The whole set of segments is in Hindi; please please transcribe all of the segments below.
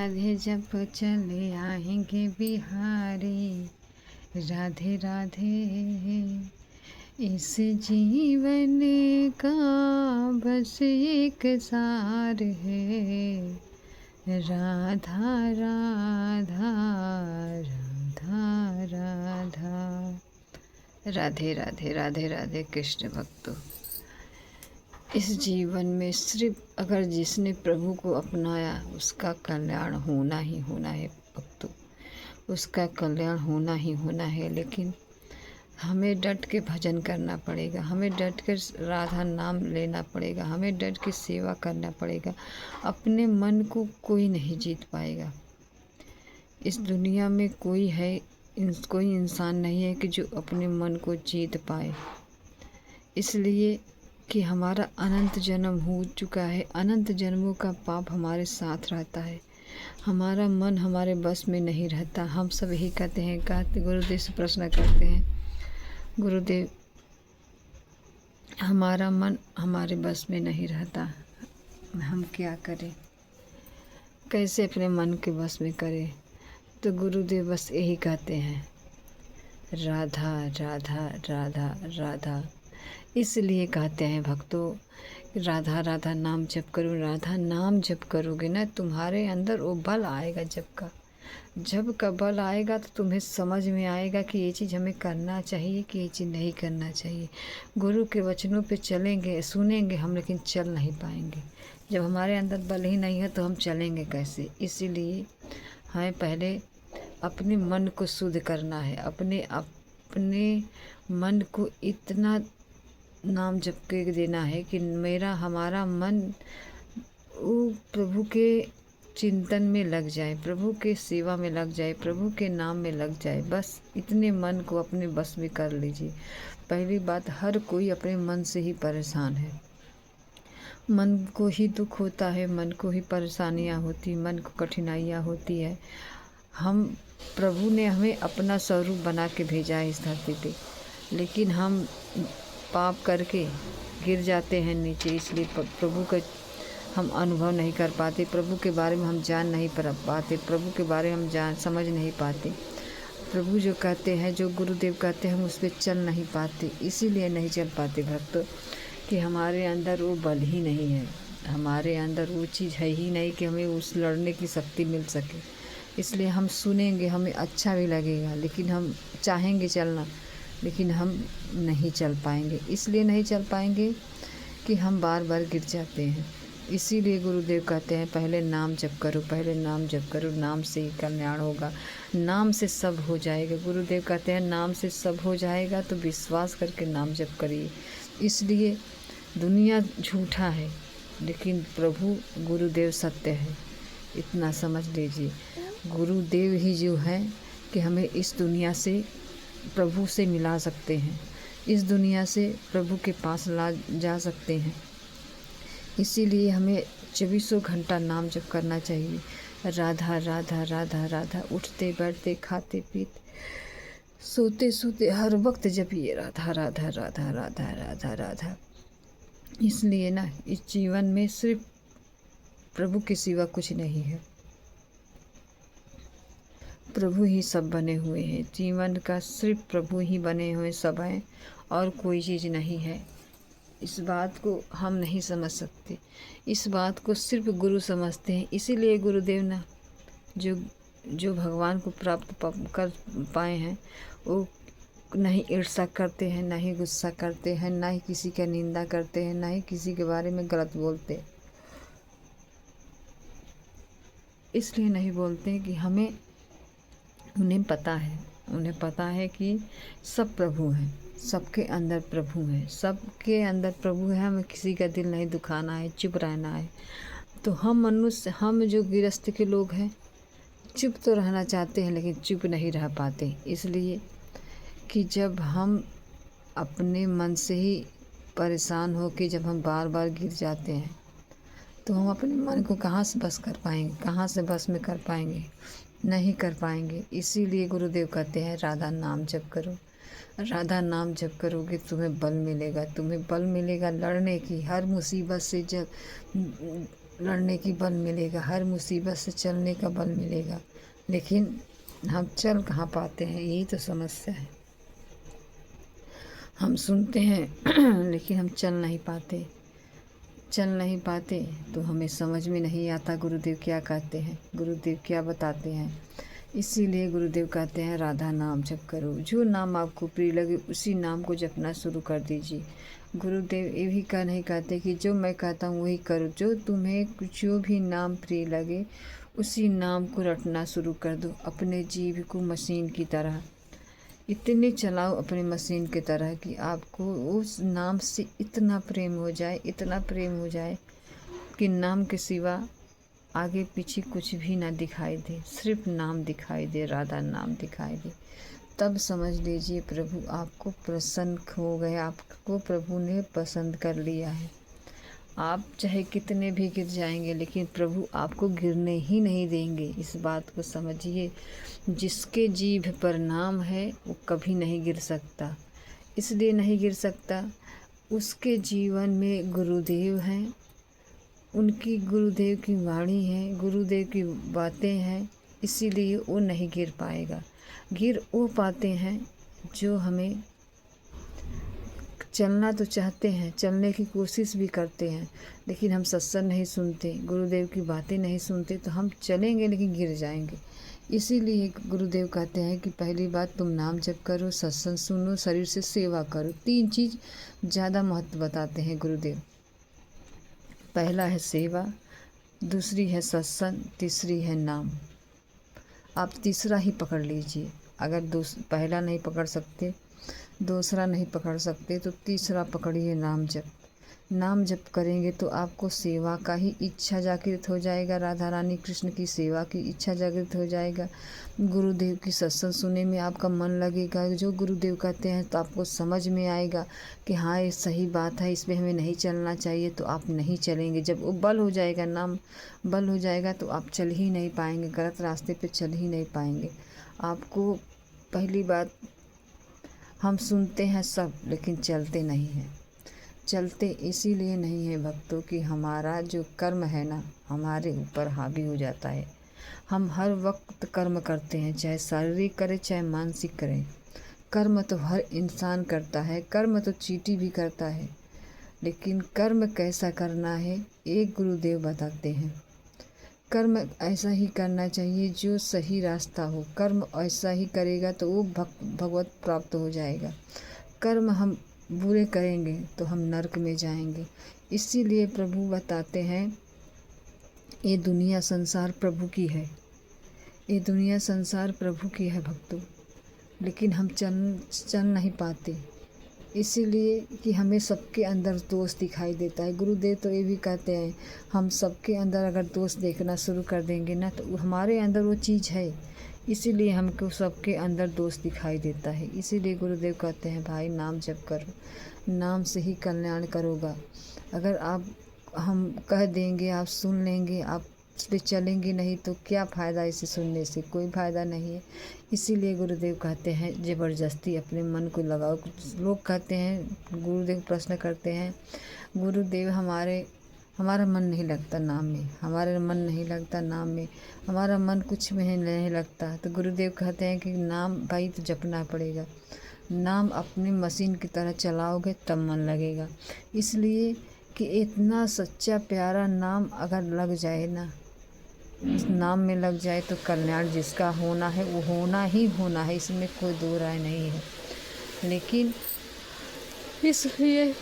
राधे जब चले आएंगे बिहारी, राधे राधे। इस जीवन का बस एक सार है, राधा राधा राधा राधा। राधे राधे राधे राधे कृष्ण भक्तों। इस जीवन में सिर्फ अगर जिसने प्रभु को अपनाया उसका कल्याण होना ही होना है भक्तों, उसका कल्याण होना ही होना है। लेकिन हमें डट के भजन करना पड़ेगा, हमें डट कर राधा नाम लेना पड़ेगा, हमें डट के सेवा करना पड़ेगा। अपने मन को कोई नहीं जीत पाएगा। इस दुनिया में कोई इंसान नहीं है कि जो अपने मन को जीत पाए। इसलिए कि हमारा अनंत जन्म हो चुका है, अनंत जन्मों का पाप हमारे साथ रहता है, हमारा मन हमारे बस में नहीं रहता। हम सब यही कहते गुरुदेव से प्रश्न करते हैं, गुरुदेव हमारा मन हमारे बस में नहीं रहता, हम क्या करें, कैसे अपने मन के बस में करें। तो गुरुदेव बस यही कहते हैं, राधा राधा राधा राधा। इसलिए कहते हैं भक्तों, राधा राधा नाम जप करो। राधा नाम जप करोगे ना, तुम्हारे अंदर वो बल आएगा। जब का बल आएगा तो तुम्हें समझ में आएगा कि ये चीज़ हमें करना चाहिए कि ये चीज़ नहीं करना चाहिए। गुरु के वचनों पे चलेंगे, सुनेंगे हम, लेकिन चल नहीं पाएंगे। जब हमारे अंदर बल ही नहीं है तो हम चलेंगे कैसे। इसीलिए हमें पहले अपने मन को शुद्ध करना है, अपने मन को इतना नाम जप के देना है कि हमारा मन वो प्रभु के चिंतन में लग जाए, प्रभु के सेवा में लग जाए, प्रभु के नाम में लग जाए। बस इतने मन को अपने बस में कर लीजिए। पहली बात, हर कोई अपने मन से ही परेशान है, मन को ही दुख होता है, मन को ही परेशानियाँ होती, मन को कठिनाइयाँ होती है। प्रभु ने हमें अपना स्वरूप बना के भेजा है इस धरती पे, लेकिन हम पाप करके गिर जाते हैं नीचे। इसलिए प्रभु का हम अनुभव नहीं कर पाते, प्रभु के बारे में हम जान नहीं पाते, प्रभु के बारे में हम समझ नहीं पाते। प्रभु जो कहते हैं, जो गुरुदेव कहते हैं, हम उस पर चल नहीं पाते। इसीलिए नहीं चल पाते भक्तों कि हमारे अंदर वो बल ही नहीं है, हमारे अंदर वो चीज़ है ही नहीं कि हमें उस लड़ने की शक्ति मिल सके। इसलिए हम सुनेंगे, हमें अच्छा भी लगेगा, लेकिन हम चाहेंगे चलना, लेकिन हम नहीं चल पाएंगे। इसलिए नहीं चल पाएंगे कि हम बार बार गिर जाते हैं। इसीलिए गुरुदेव कहते हैं, पहले नाम जप करो, पहले नाम जप करो, नाम से ही कल्याण होगा, नाम से सब हो जाएगा। गुरुदेव कहते हैं नाम से सब हो जाएगा, तो विश्वास करके नाम जप करिए। इसलिए दुनिया झूठा है, लेकिन प्रभु गुरुदेव सत्य है, इतना समझ लीजिए। गुरुदेव ही जो है कि हमें इस दुनिया से प्रभु से मिला सकते हैं, इस दुनिया से प्रभु के पास ला जा सकते हैं। इसीलिए हमें 24 घंटा नाम जप करना चाहिए। राधा राधा राधा राधा, उठते बैठते खाते पीते सोते सोते हर वक्त जपिए राधा राधा राधा राधा राधा राधा। इसलिए ना, इस जीवन में सिर्फ प्रभु के सिवा कुछ नहीं है, प्रभु ही सब बने हुए हैं। जीवन का सिर्फ प्रभु ही बने हुए सब हैं, और कोई चीज़ नहीं है। इस बात को हम नहीं समझ सकते, इस बात को सिर्फ गुरु समझते हैं। इसीलिए गुरुदेव ना जो भगवान को प्राप्त कर पाए हैं, वो नहीं ईर्ष्या करते हैं, ना ही गुस्सा करते हैं, ना ही किसी का निंदा करते हैं, ना ही किसी के बारे में गलत बोलते। इसलिए नहीं बोलते कि उन्हें पता है कि सब प्रभु हैं, सबके अंदर प्रभु है, सबके अंदर प्रभु है। हमें किसी का दिल नहीं दुखाना है, चुप रहना है। तो हम मनुष्य, हम जो गृहस्थ के लोग हैं, चुप तो रहना चाहते हैं, लेकिन चुप नहीं रह पाते। इसलिए कि जब हम अपने मन से ही परेशान हो के जब हम बार बार गिर जाते हैं, तो हम अपने मन को कहाँ से बस कर पाएंगे, कहाँ से बस में कर पाएंगे, नहीं कर पाएंगे। इसीलिए गुरुदेव कहते हैं राधा नाम जप करो। राधा नाम जप करोगे तुम्हें बल मिलेगा, तुम्हें बल मिलेगा लड़ने की, हर मुसीबत से जब लड़ने की बल मिलेगा, हर मुसीबत से चलने का बल मिलेगा, लेकिन हम चल कहाँ पाते हैं, यही तो समस्या है। हम सुनते हैं लेकिन हम चल नहीं पाते। तो हमें समझ में नहीं आता गुरुदेव क्या कहते हैं, गुरुदेव क्या बताते हैं। इसीलिए गुरुदेव कहते हैं राधा नाम जप करो, जो नाम आपको प्रिय लगे उसी नाम को जपना शुरू कर दीजिए। गुरुदेव ये भी नहीं कहते कि जो मैं कहता हूँ वही करो, जो तुम्हें जो भी नाम प्रिय लगे उसी नाम को रटना शुरू कर दो। अपने जीव को मशीन की तरह इतने चलाओ, अपने मशीन की तरह कि आपको उस नाम से इतना प्रेम हो जाए कि नाम के सिवा आगे पीछे कुछ भी ना दिखाई दे, सिर्फ नाम दिखाई दे, राधा नाम दिखाई दे। तब समझ लीजिए प्रभु आपको प्रसन्न हो गए, आपको प्रभु ने पसंद कर लिया है। आप चाहे कितने भी गिर जाएंगे लेकिन प्रभु आपको गिरने ही नहीं देंगे, इस बात को समझिए। जिसके जीभ पर नाम है वो कभी नहीं गिर सकता। इसलिए नहीं गिर सकता, उसके जीवन में गुरुदेव हैं, उनकी गुरुदेव की वाणी है, गुरुदेव की बातें हैं, इसीलिए वो नहीं गिर पाएगा। गिर वो पाते हैं जो हमें चलना तो चाहते हैं, चलने की कोशिश भी करते हैं, लेकिन हम सत्संग नहीं सुनते, गुरुदेव की बातें नहीं सुनते, तो हम चलेंगे लेकिन गिर जाएंगे। इसीलिए गुरुदेव कहते हैं कि पहली बात तुम नाम जप करो, सत्संग सुनो, शरीर से सेवा करो। 3 चीज़ ज़्यादा महत्व बताते हैं गुरुदेव। पहला है सेवा, दूसरी है सत्संग, तीसरी है नाम। आप तीसरा ही पकड़ लीजिए। अगर पहला नहीं पकड़ सकते, दूसरा नहीं पकड़ सकते, तो तीसरा पकड़िए, नाम जप। नाम जप करेंगे तो आपको सेवा का ही इच्छा जागृत हो जाएगा, राधा रानी कृष्ण की सेवा की इच्छा जागृत हो जाएगा। गुरुदेव की सत्संग सुनने में आपका मन लगेगा, जो गुरुदेव कहते हैं तो आपको समझ में आएगा कि हाँ ये सही बात है, इसमें हमें नहीं चलना चाहिए, तो आप नहीं चलेंगे। जब वो बल हो जाएगा, नाम बल हो जाएगा, तो आप चल ही नहीं पाएंगे, गलत रास्ते पे चल ही नहीं पाएंगे। आपको पहली बात, हम सुनते हैं सब लेकिन चलते नहीं हैं। चलते इसीलिए नहीं है भक्तों कि हमारा जो कर्म है ना, हमारे ऊपर हावी हो जाता है। हम हर वक्त कर्म करते हैं, चाहे शारीरिक करें चाहे मानसिक करें। कर्म तो हर इंसान करता है, कर्म तो चींटी भी करता है, लेकिन कर्म कैसा करना है एक गुरुदेव बताते हैं। कर्म ऐसा ही करना चाहिए जो सही रास्ता हो। कर्म ऐसा ही करेगा तो वो भगवत प्राप्त हो जाएगा। कर्म हम बुरे करेंगे तो हम नरक में जाएंगे। इसीलिए प्रभु बताते हैं ये दुनिया संसार प्रभु की है, ये दुनिया संसार प्रभु की है भक्तों, लेकिन हम चल नहीं पाते, इसीलिए कि हमें सबके अंदर दोष दिखाई देता है। गुरुदेव तो ये भी कहते हैं हम सबके अंदर अगर दोष देखना शुरू कर देंगे ना, तो हमारे अंदर वो चीज़ है, इसीलिए हमको सबके अंदर दोष दिखाई देता है। इसीलिए गुरुदेव कहते हैं भाई नाम जप करो, नाम से ही कल्याण करोगा। अगर हम कह देंगे, आप सुन लेंगे, आप उस पर चलेंगे नहीं, तो क्या फ़ायदा, इसे सुनने से कोई फ़ायदा नहीं है। इसीलिए गुरुदेव कहते हैं ज़बरदस्ती अपने मन को लगाओ। कुछ लोग कहते हैं, गुरुदेव प्रश्न करते हैं, गुरुदेव हमारा मन नहीं लगता नाम में, हमारा मन नहीं लगता नाम में, हमारा मन कुछ में नहीं लगता। तो गुरुदेव कहते हैं कि नाम भाई तो जपना पड़ेगा, नाम अपनी मशीन की तरह चलाओगे तब मन लगेगा। इसलिए कि इतना सच्चा प्यारा नाम अगर लग जाए ना, उस नाम में लग जाए, तो कल्याण जिसका होना है वो होना ही होना है, इसमें कोई दो राय नहीं है। लेकिन इसलिए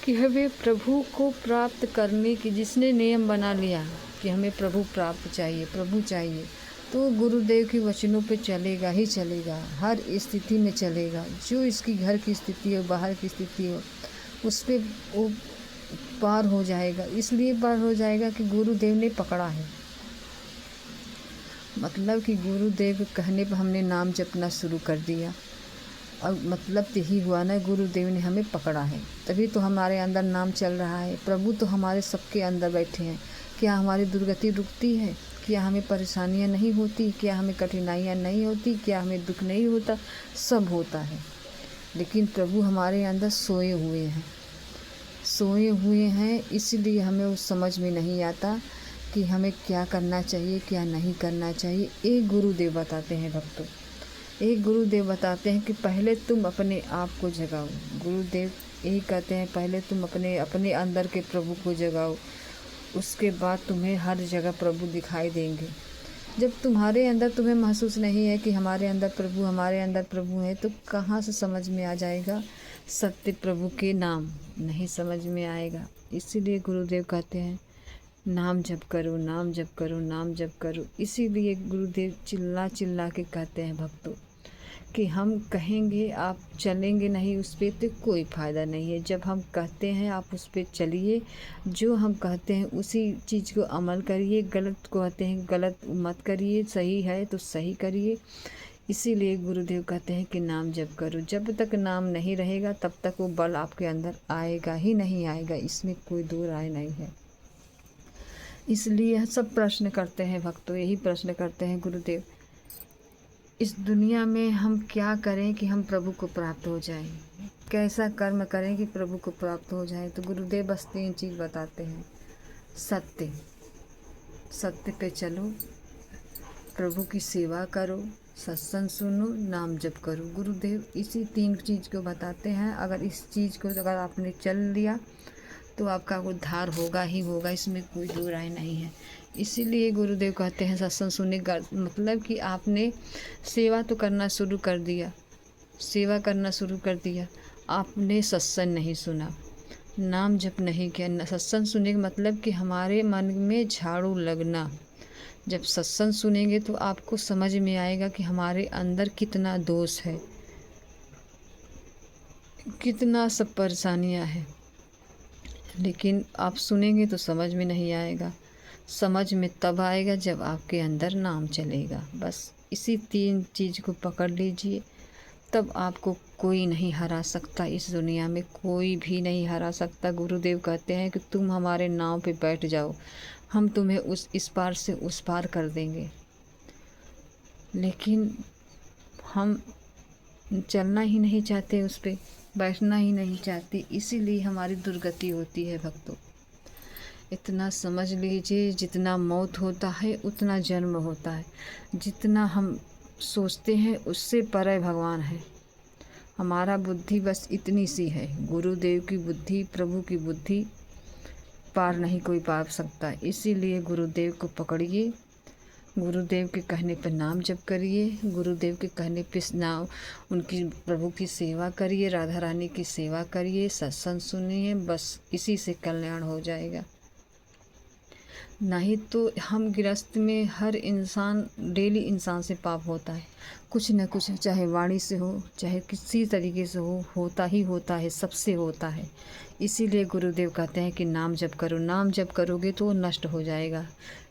कि हमें प्रभु को प्राप्त करने की, जिसने नियम बना लिया कि हमें प्रभु प्राप्त चाहिए, प्रभु चाहिए, तो गुरुदेव के वचनों पे चलेगा ही चलेगा, हर स्थिति में चलेगा। जो इसकी घर की स्थिति हो, बाहर की स्थिति हो, उस पर वो पार हो जाएगा। इसलिए पार हो जाएगा कि गुरुदेव ने पकड़ा है, मतलब कि गुरुदेव के कहने पर हमने नाम जपना शुरू कर दिया, और मतलब यही हुआ ना, गुरुदेव ने हमें पकड़ा है, तभी तो हमारे अंदर नाम चल रहा है। प्रभु तो हमारे सबके अंदर बैठे हैं। क्या हमारी दुर्गति रुकती है? क्या हमें परेशानियां नहीं होती? क्या हमें कठिनाइयां नहीं होती? क्या हमें दुख नहीं होता? सब होता है, लेकिन प्रभु हमारे अंदर सोए हुए हैं, सोए हुए हैं, इसलिए हमें उस समझ में नहीं आता कि हमें क्या करना चाहिए क्या नहीं करना चाहिए। एक गुरुदेव बताते हैं भक्तों, एक गुरुदेव बताते हैं कि पहले तुम अपने आप को जगाओ। गुरुदेव यही कहते हैं, पहले तुम अपने अंदर के प्रभु को जगाओ, उसके बाद तुम्हें हर जगह प्रभु दिखाई देंगे। जब तुम्हारे अंदर तुम्हें महसूस नहीं है कि हमारे अंदर प्रभु है, तो कहाँ से समझ में आ जाएगा सत्य प्रभु के नाम? नहीं समझ में आएगा। इसीलिए गुरुदेव कहते हैं नाम जप करो, नाम जप करो, नाम जप करो। इसीलिए गुरुदेव चिल्ला चिल्ला के कहते हैं भक्तों कि हम कहेंगे आप चलेंगे नहीं उस पर तो कोई फ़ायदा नहीं है। जब हम कहते हैं आप उस पर चलिए, जो हम कहते हैं उसी चीज़ को अमल करिए, गलत को कहते हैं गलत मत करिए, सही है तो सही करिए। इसीलिए गुरुदेव कहते हैं कि नाम जप करो। जब तक नाम नहीं रहेगा तब तक वो बल आपके अंदर आएगा ही नहीं आएगा, इसमें कोई दो राय नहीं है। इसलिए सब प्रश्न करते हैं भक्तों, यही प्रश्न करते हैं गुरुदेव, इस दुनिया में हम क्या करें कि हम प्रभु को प्राप्त हो जाएं, कैसा कर्म करें कि प्रभु को प्राप्त हो जाएं। तो गुरुदेव बस 3 चीज़ बताते हैं। सत्य, सत्य पे चलो, प्रभु की सेवा करो, सत्संग सुनो, नाम जप करो। गुरुदेव इसी 3 चीज़ को बताते हैं। अगर इस चीज़ को अगर आपने चल लिया तो आपका उद्धार होगा ही होगा, इसमें कोई दो राय नहीं है। इसीलिए गुरुदेव कहते हैं सत्संग सुनने का मतलब कि आपने सेवा तो करना शुरू कर दिया, सेवा करना शुरू कर दिया, आपने सत्संग नहीं सुना, नाम जप नहीं किया। सत्संग सुनने का मतलब कि हमारे मन में झाड़ू लगना। जब सत्संग सुनेंगे तो आपको समझ में आएगा कि हमारे अंदर कितना दोष है, कितना सब परेशानियां हैं। लेकिन आप सुनेंगे तो समझ में नहीं आएगा। समझ में तब आएगा जब आपके अंदर नाम चलेगा। बस इसी 3 चीज़ को पकड़ लीजिए, तब आपको कोई नहीं हरा सकता। इस दुनिया में कोई भी नहीं हरा सकता। गुरुदेव कहते हैं कि तुम हमारे नाव पे बैठ जाओ, हम तुम्हें इस पार से उस पार कर देंगे। लेकिन हम चलना ही नहीं चाहते, उस पे बैठना ही नहीं चाहते, इसीलिए हमारी दुर्गति होती है भक्तों। इतना समझ लीजिए, जितना मौत होता है उतना जन्म होता है। जितना हम सोचते हैं उससे परे भगवान है। हमारा बुद्धि बस इतनी सी है। गुरुदेव की बुद्धि, प्रभु की बुद्धि पार नहीं कोई पा सकता। इसीलिए गुरुदेव को पकड़िए, गुरुदेव के कहने पर नाम जप करिए, गुरुदेव के कहने पे नाम उनकी प्रभु की सेवा करिए, राधा रानी की सेवा करिए, सत्संग सुनिए। बस इसी से कल्याण हो जाएगा। नहीं तो हम गृहस्थ में हर इंसान, डेली इंसान से पाप होता है, कुछ न कुछ, चाहे वाणी से हो चाहे किसी तरीके से हो, होता ही होता है, सबसे होता है। इसीलिए गुरुदेव कहते हैं कि नाम जप करो। नाम जप करोगे तो वो नष्ट हो जाएगा।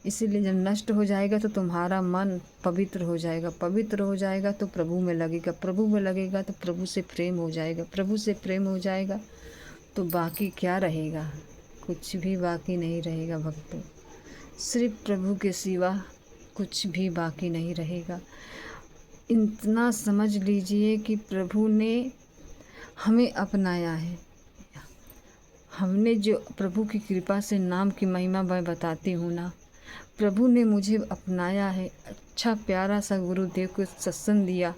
इसीलिए जब नष्ट हो जाएगा तो तुम्हारा मन पवित्र हो जाएगा, पवित्र हो जाएगा तो प्रभु में लगेगा, प्रभु में लगेगा तो प्रभु से प्रेम हो जाएगा, प्रभु से प्रेम हो जाएगा तो बाकी क्या रहेगा? कुछ भी बाकी नहीं रहेगा भक्तों। सिर्फ प्रभु के सिवा कुछ भी बाकी नहीं रहेगा। इतना समझ लीजिए कि प्रभु ने हमें अपनाया है। हमने जो प्रभु की कृपा से, नाम की महिमा मैं बताती हूँ ना, प्रभु ने मुझे अपनाया है। अच्छा प्यारा सा गुरुदेव को सत्संग दिया,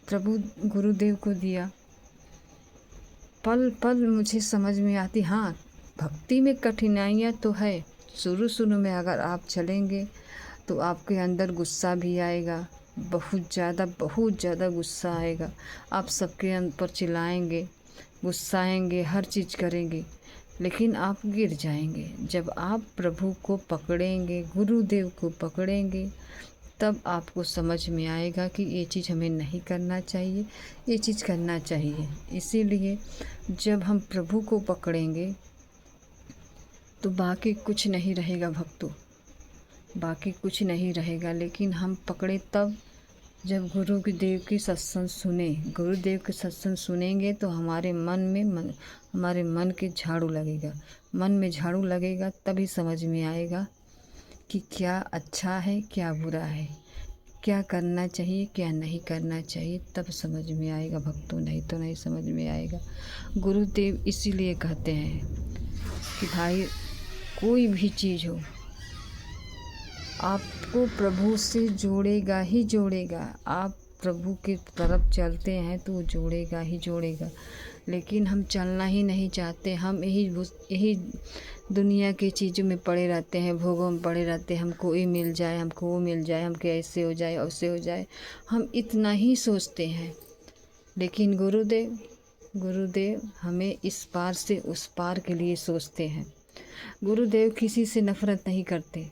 प्रभु गुरुदेव को दिया। पल पल मुझे समझ में आती। हाँ, भक्ति में कठिनाइयाँ तो है। शुरू में अगर आप चलेंगे तो आपके अंदर गुस्सा भी आएगा, बहुत ज़्यादा गुस्सा आएगा। आप सबके ऊपर चिल्लाएंगे, गुस्साएंगे, हर चीज़ करेंगे, लेकिन आप गिर जाएंगे। जब आप प्रभु को पकड़ेंगे, गुरुदेव को पकड़ेंगे, तब आपको समझ में आएगा कि ये चीज़ हमें नहीं करना चाहिए, ये चीज़ करना चाहिए। इसीलिए जब हम प्रभु को पकड़ेंगे तो बाकी कुछ नहीं रहेगा भक्तों, बाकी कुछ नहीं रहेगा। लेकिन हम पकड़े तब जब गुरुदेव की सत्संग सुने। गुरुदेव के सत्संग सुनेंगे तो हमारे मन के झाड़ू लगेगा, मन में झाड़ू लगेगा, तभी समझ में आएगा कि क्या अच्छा है क्या बुरा है, क्या करना चाहिए क्या नहीं करना चाहिए, तब समझ में आएगा भक्तों, नहीं तो नहीं समझ में आएगा। गुरुदेव इसीलिए कहते हैं कि भाई कोई भी चीज़ हो आपको प्रभु से जोड़ेगा ही जोड़ेगा। आप प्रभु की तरफ चलते हैं तो वो जोड़ेगा ही जोड़ेगा। लेकिन हम चलना ही नहीं चाहते, हम यही दुनिया की चीज़ों में पड़े रहते हैं, भोगों में पड़े रहते हैं। हमको ये मिल जाए, हमको वो मिल जाए, हमको ऐसे हो जाए वैसे हो जाए, हम इतना ही सोचते हैं। लेकिन गुरुदेव हमें इस पार से उस पार के लिए सोचते हैं। गुरुदेव किसी से नफ़रत नहीं करते।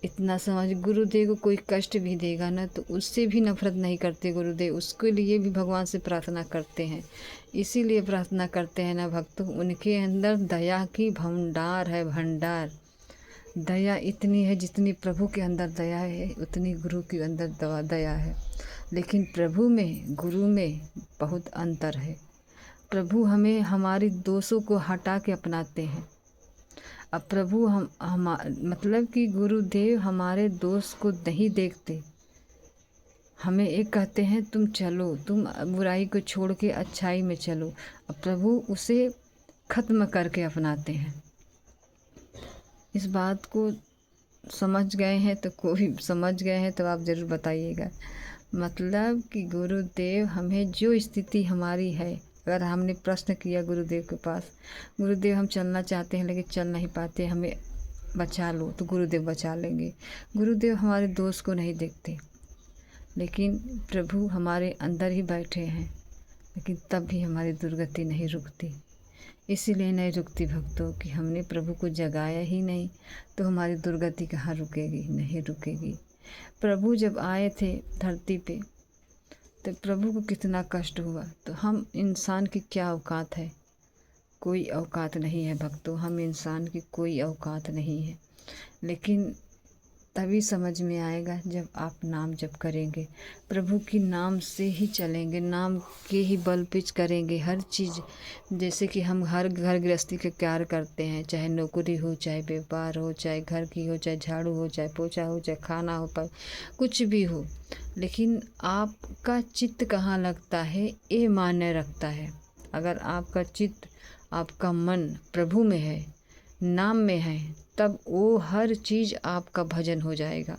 इतना समझ, गुरुदेव को कोई कष्ट भी देगा ना तो उससे भी नफ़रत नहीं करते गुरुदेव, उसके लिए भी भगवान से प्रार्थना करते हैं। इसीलिए प्रार्थना करते हैं ना भक्तों, उनके अंदर दया की भंडार है, भंडार। दया इतनी है जितनी प्रभु के अंदर दया है उतनी गुरु के अंदर दया है। लेकिन प्रभु में गुरु में बहुत अंतर है। प्रभु हमें हमारी दोषों को हटा के अपनाते हैं। अब प्रभु हम मतलब कि गुरुदेव हमारे दोस्त को नहीं देखते, हमें एक कहते हैं तुम चलो, तुम बुराई को छोड़ के अच्छाई में चलो। अब प्रभु उसे ख़त्म करके अपनाते हैं। इस बात को समझ गए हैं तो कोई समझ गए हैं तो आप ज़रूर बताइएगा। मतलब कि गुरुदेव हमें जो स्थिति हमारी है, अगर हमने प्रश्न किया गुरुदेव के पास, गुरुदेव हम चलना चाहते हैं लेकिन चल नहीं पाते, हमें बचा लो, तो गुरुदेव बचा लेंगे। गुरुदेव हमारे दोस्त को नहीं देखते, लेकिन प्रभु हमारे अंदर ही बैठे हैं, लेकिन तब भी हमारी दुर्गति नहीं रुकती। इसीलिए नहीं रुकती भक्तों कि हमने प्रभु को जगाया ही नहीं, तो हमारी दुर्गति कहाँ रुकेगी, नहीं रुकेगी। प्रभु जब आए थे धरती पे तो प्रभु को कितना कष्ट हुआ, तो हम इंसान की क्या औकात है, कोई औकात नहीं है भक्तों, हम इंसान की कोई औकात नहीं है। लेकिन तभी समझ में आएगा जब आप नाम जप करेंगे, प्रभु की नाम से ही चलेंगे, नाम के ही बल पे करेंगे हर चीज़। जैसे कि हम हर घर गृहस्थी के कार्य करते हैं, चाहे नौकरी हो, चाहे व्यापार हो, चाहे घर की हो, चाहे झाड़ू हो, चाहे पोछा हो, चाहे खाना हो, पर कुछ भी हो, लेकिन आपका चित्त कहाँ लगता है ये मायने रखता है। अगर आपका चित्त, आपका मन प्रभु में है, नाम में है, तब वो हर चीज़ आपका भजन हो जाएगा।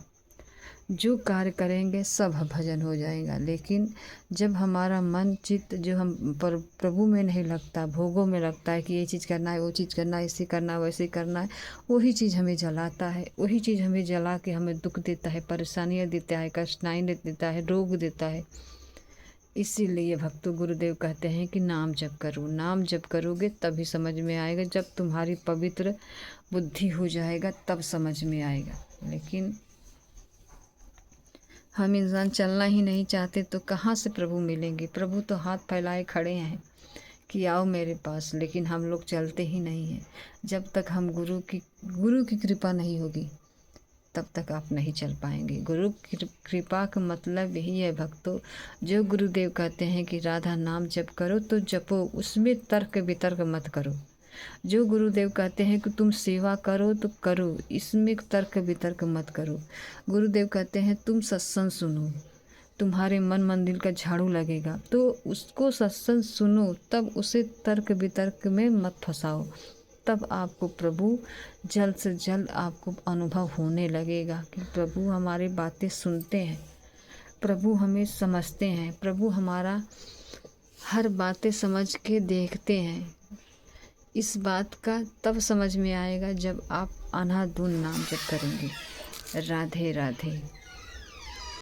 जो कार्य करेंगे सब भजन हो जाएगा। लेकिन जब हमारा मन चित्त जो हम प्रभु में नहीं लगता, भोगों में लगता है कि ये चीज़ करना है, वो चीज़ करना है, ऐसे करना है, वैसे करना है, वही चीज़ हमें जलाता है, वही चीज़ हमें जला के हमें दुख देता है, परेशानियाँ देता है, कष्टाई देता है, रोग देता है। इसीलिए भक्तों गुरुदेव कहते हैं कि नाम जप करो। नाम जप करोगे तभी समझ में आएगा, जब तुम्हारी पवित्र बुद्धि हो जाएगा तब समझ में आएगा। लेकिन हम इंसान चलना ही नहीं चाहते तो कहाँ से प्रभु मिलेंगे। प्रभु तो हाथ फैलाए खड़े हैं कि आओ मेरे पास, लेकिन हम लोग चलते ही नहीं हैं। जब तक हम गुरु की कृपा नहीं होगी तब तक आप नहीं चल पाएंगे। गुरु की कृपा का मतलब यही है भक्तों, जो गुरुदेव कहते हैं कि राधा नाम जप करो तो जपो, उसमें तर्क वितर्क मत करो। जो गुरुदेव कहते हैं कि तुम सेवा करो तो करो, इसमें तर्क वितर्क मत करो। गुरुदेव कहते हैं तुम सत्संग सुनो, तुम्हारे मन मंदिर का झाड़ू लगेगा तो उसको सत्संग सुनो, तब उसे तर्क वितर्क में मत फंसाओ। तब आपको प्रभु जल्द से जल्द आपको अनुभव होने लगेगा कि प्रभु हमारी बातें सुनते हैं, प्रभु हमें समझते हैं, प्रभु हमारा हर बातें समझ के देखते हैं। इस बात का तब समझ में आएगा जब आप अंधाधुंध नाम जप करेंगे। राधे राधे।